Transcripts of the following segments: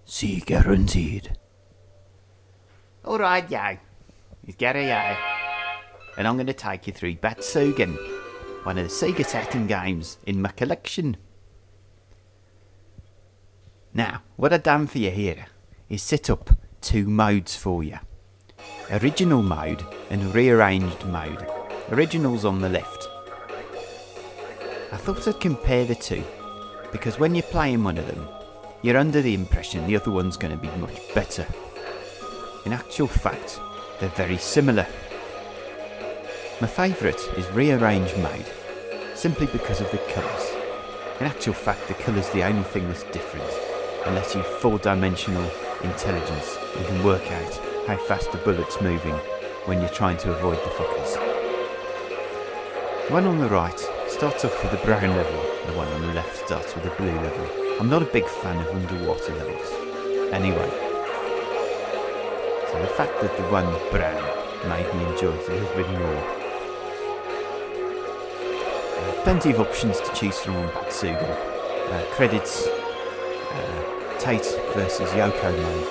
See guaranteed. Alright, yo. It's Gary, yo. And I'm going to take you through Batsugun, one of the Sega Saturn games in my collection. Now, what I've done for you here is set up two modes for you. Original mode and rearranged mode. Original's on the left. I thought I'd compare the two, because when you're playing one of them, you're under the impression the other one's going to be much better. In actual fact, they're very similar. My favourite is rearranged mode, simply because of the colours. In actual fact, the colour's the only thing that's different, unless you've four-dimensional intelligence and can work out how fast the bullet's moving when you're trying to avoid the fuckers. The one on the right starts off with a brown level, the one on the left starts with a blue level. I'm not a big fan of underwater levels. Anyway, so the fact that the one brown made me enjoy it a little bit more. Plenty of options to choose from on Batsugun. Credits, Tate versus Yoko mode.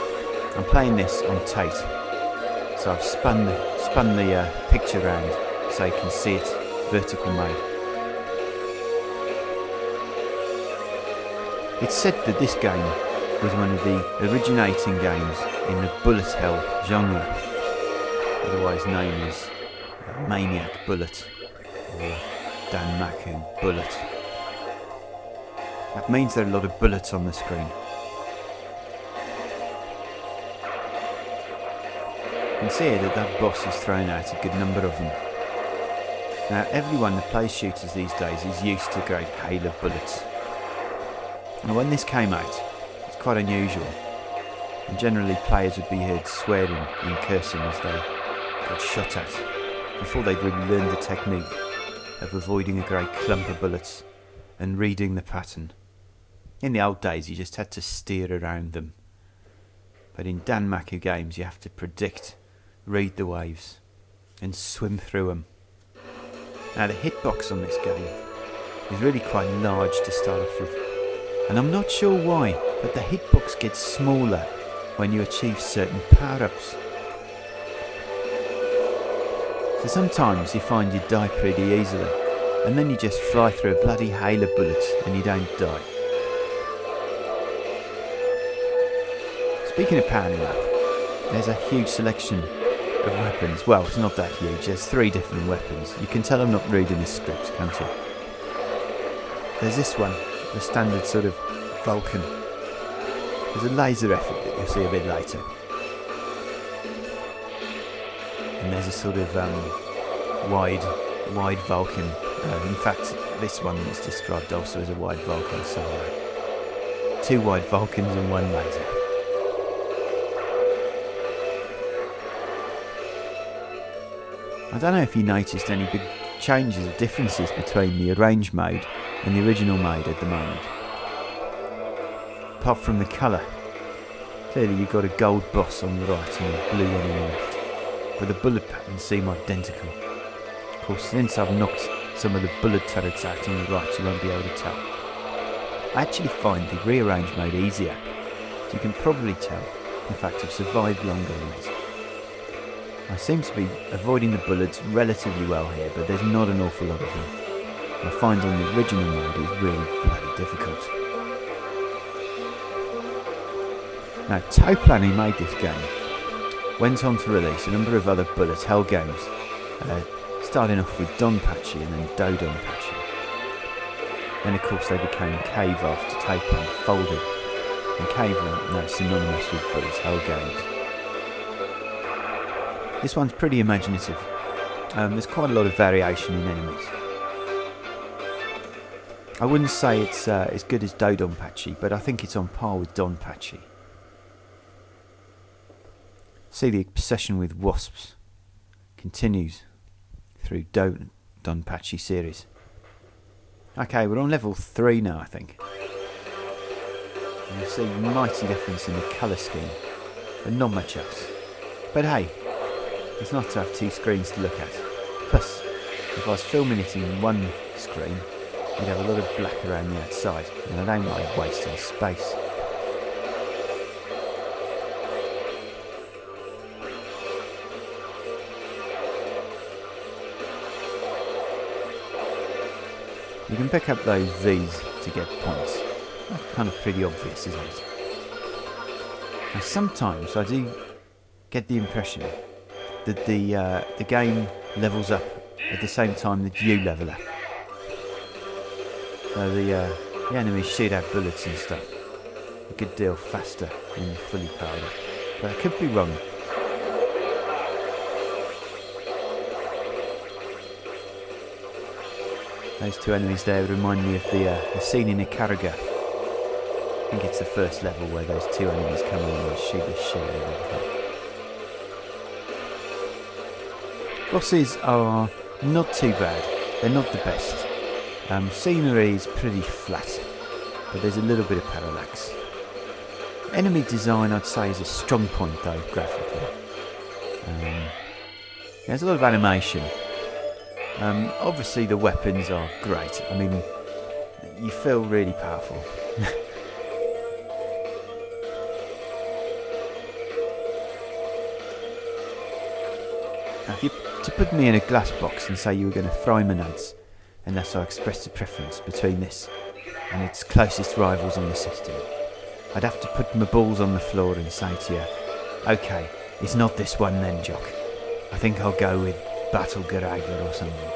I'm playing this on Tate, so I've spun the picture round so you can see it vertical mode. It's said that this game was one of the originating games in the bullet hell genre, otherwise known as Maniac Bullet or Danmaku Bullet. That means there are a lot of bullets on the screen. You can see here that boss has thrown out a good number of them. Now everyone that plays shooters these days is used to great hail of bullets. And when this came out, it's quite unusual, and generally players would be heard swearing and cursing as they got shot at, before they'd really learned the technique of avoiding a great clump of bullets and reading the pattern. In the old days you just had to steer around them, but in Danmaku games you have to predict, read the waves, and swim through them. Now the hitbox on this game is really quite large to start off with. And I'm not sure why, but the hitbox gets smaller when you achieve certain power-ups. So sometimes you find you die pretty easily, and then you just fly through a bloody hail of bullets and you don't die. Speaking of powering up, there's a huge selection of weapons. Well, it's not that huge, there's 3 different weapons. You can tell I'm not reading the script, can't you? There's this one. The standard sort of Vulcan. There's a laser effort that you'll see a bit later. And there's a sort of wide Vulcan. In fact, this one is described also as a wide Vulcan, so 2 wide Vulcans and 1 laser. I don't know if you noticed any big changes or differences between the arranged mode and the original mode at the moment. Apart from the colour. Clearly you've got a gold boss on the right and a blue one on the left, but the bullet patterns seem identical. Of course, since I've knocked some of the bullet turrets out on the right, you won't be able to tell. I actually find the rearranged mode easier, so you can probably tell. In fact, I've survived longer on it. I seem to be avoiding the bullets relatively well here, but there's not an awful lot of them. I find on the original mode it's really bloody difficult. Now, Taoplan, who made this game, went on to release a number of other bullet hell games, starting off with Donpachi and then Dodonpachi. Then of course they became Cave after Taoplan folded, and Cave are now synonymous with bullet hell games. This one's pretty imaginative. There's quite a lot of variation in enemies. I wouldn't say it's as good as Dodonpachi, but I think it's on par with Donpachi. See, the obsession with wasps continues through Donpachi series. Okay, we're on level 3 now, I think. And you'll see a mighty difference in the colour scheme, but not much else. But hey, it's not to have 2 screens to look at. Plus, if I was filming it in one screen, you'd have a lot of black around the outside, and I don't like wasting space. You can pick up those V's to get points. That's kind of pretty obvious, isn't it? Now sometimes I do get the impression that the game levels up at the same time that you level up. So the enemies shoot out bullets and stuff a good deal faster when you're fully powered up. But I could be wrong. Those two enemies there remind me of the scene in Ikaruga. I think it's the first level where those two enemies come in and shoot the shit out of everything. Bosses are not too bad. They're not the best. Scenery is pretty flat, but there's a little bit of parallax. Enemy design, I'd say, is a strong point though, graphically. There's a lot of animation. Obviously the weapons are great. I mean, you feel really powerful. Now, if you to put me in a glass box and say you were going to throw my nuts, unless I expressed a preference between this and its closest rivals on the system, I'd have to put my balls on the floor and say to you, okay, it's not this one then, Jock. I think I'll go with Batsugun or something.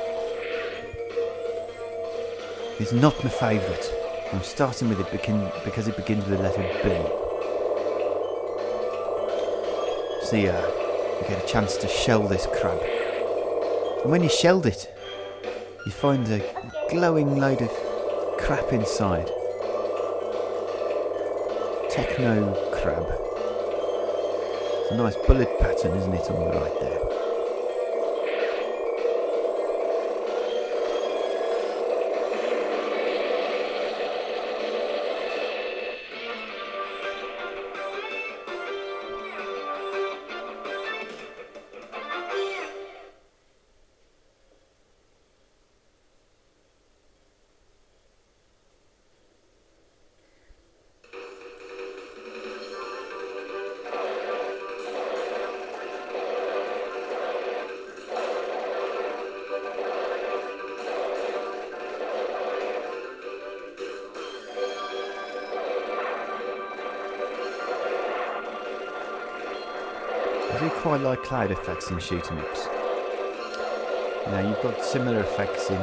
It's not my favourite. I'm starting with it because it begins with the letter B. See, you get a chance to shell this crab. And when you shelled it, you find a glowing load of crap inside. Techno crab. It's a nice bullet pattern, isn't it, on the right there? I do quite like cloud effects in shoot 'em ups. Now you've got similar effects in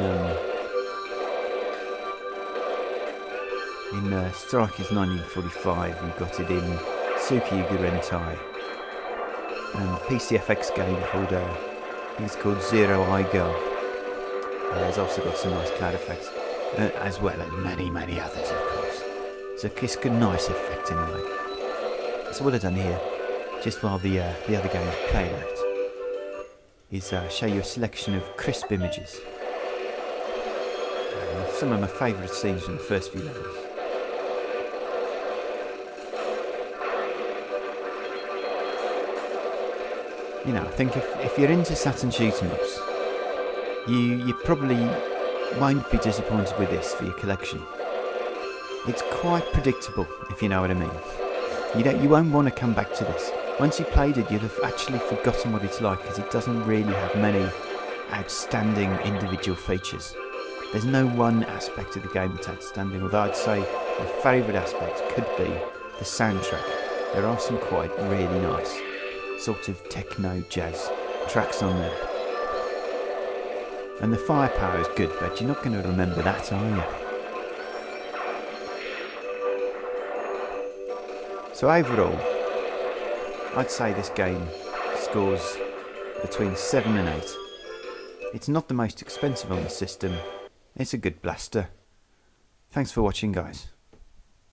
Strikers 1945. You've got it in Tsukiyuga Rentai, and PCFX game called it's called Zero Eye Girl. It's also got some nice cloud effects, as well as many others, of course. So it's a nice effect anyway. So what I've done here, just while the other game's playing out, is show you a selection of crisp images. Some of my favourite scenes from the first few levels. You know, I think if you're into Saturn shoot-'em ups, you probably won't be disappointed with this for your collection. It's quite predictable, if you know what I mean. You won't want to come back to this. Once you played it, you'd have actually forgotten what it's like, because it doesn't really have many outstanding individual features. There's no one aspect of the game that's outstanding, although I'd say my favourite aspect could be the soundtrack. There are some quite really nice sort of techno jazz tracks on there. And the firepower is good, but you're not going to remember that, are you? So overall, I'd say this game scores between 7 and 8. It's not the most expensive on the system. It's a good blaster. Thanks for watching, guys.